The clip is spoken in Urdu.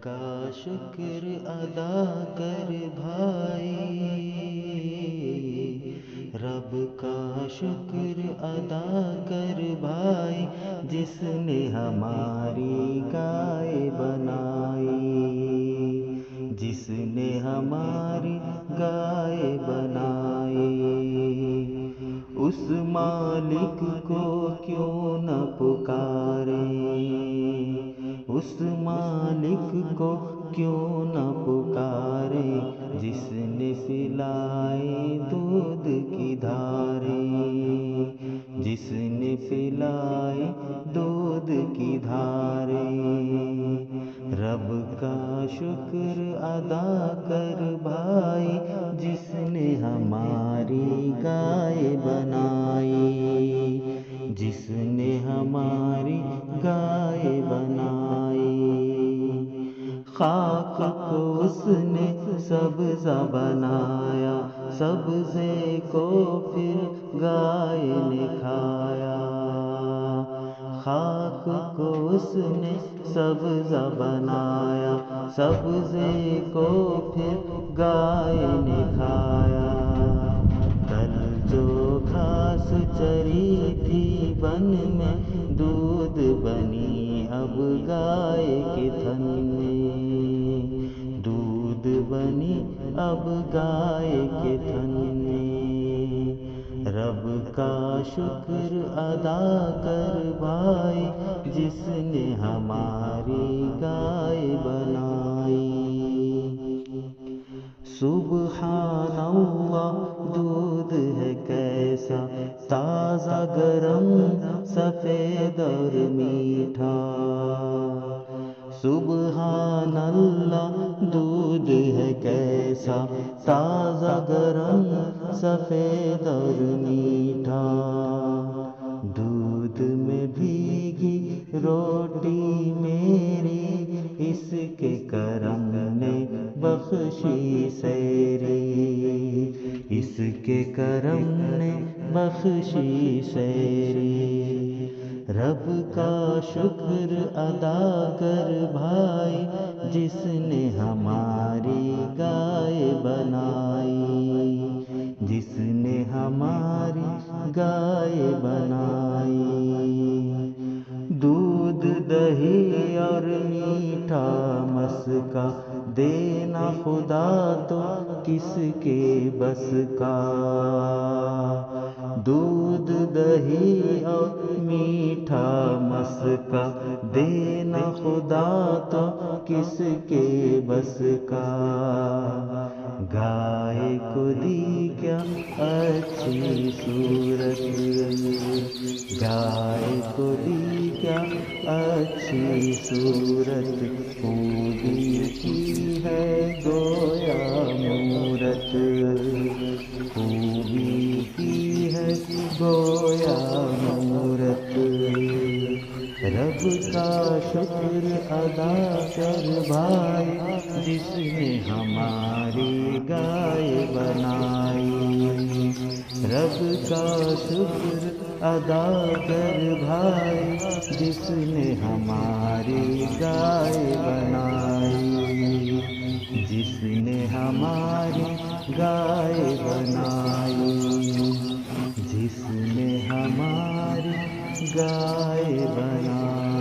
کا شکر ادا کر بھائی، رب کا شکر ادا کر بھائی، جس نے ہماری گائے بنائی، جس نے ہماری گائے بنائی۔ اس مالک کو کیوں نہ پکاریں، اس مالک کو کیوں نہ پکاریں، جس نے پلائے دودھ کی دھاریں، جس نے پلائے دودھ کی دھاریں۔ رب کا شکر ادا کر بھائی، جس نے ہماری گائے بنائی، جس نے ہماری گائے بنائی۔ خاک کو اس نے سبزہ بنایا، سبزے کو پھر گائے نے کھایا۔ خاک کو اس نے سبزہ بنایا، سبزے کو پھر گائے نے کھایا۔ کل جو گھاس چری تھی بن میں، دودھ بنی اب گائے کے تھن میں، دودھ بنی اب گائے کے تھن میں۔ رب کا شکر ادا کر بھائی، جس نے ہماری گائے بنائی۔ سبحان اللہ، دودھ ہے کیسا تازہ گرم، سفید اور میٹھا۔ سبحان اللہ، دودھ ہے کیسا تازہ گرم، سفید اور میٹھا۔ دودھ میں بھیگی روٹی میری، اس کے کرم نے بخشی سیری، اس کے کرم نے بخشی سیری۔ رب کا شکر ادا کر بھائی، جس نے ہماری گائے بنائی، جس نے ہماری گائے بنائی۔ دودھ دہی اور میٹھا مسکا دینا خدا تو کس کے بس کا، دودھ دہی اور میٹھا مسکا دینا خدا تو کس کے بس کا۔ گائے کو دی کیا اچھی صورت، گائے کو دی کیا اچھی صورت، خوبی کی ہے گویا مورت، خوبی کی ہے گویا مورت۔ رب کا شکر ادا کر بھائی، جس نے ہماری گائے بنائی، رب کا شکر ادا کر بھائی، جس نے ہماری گائے بنائی، جس نے ہماری گائے بنائی، جس نے ہماری گائے بنائی۔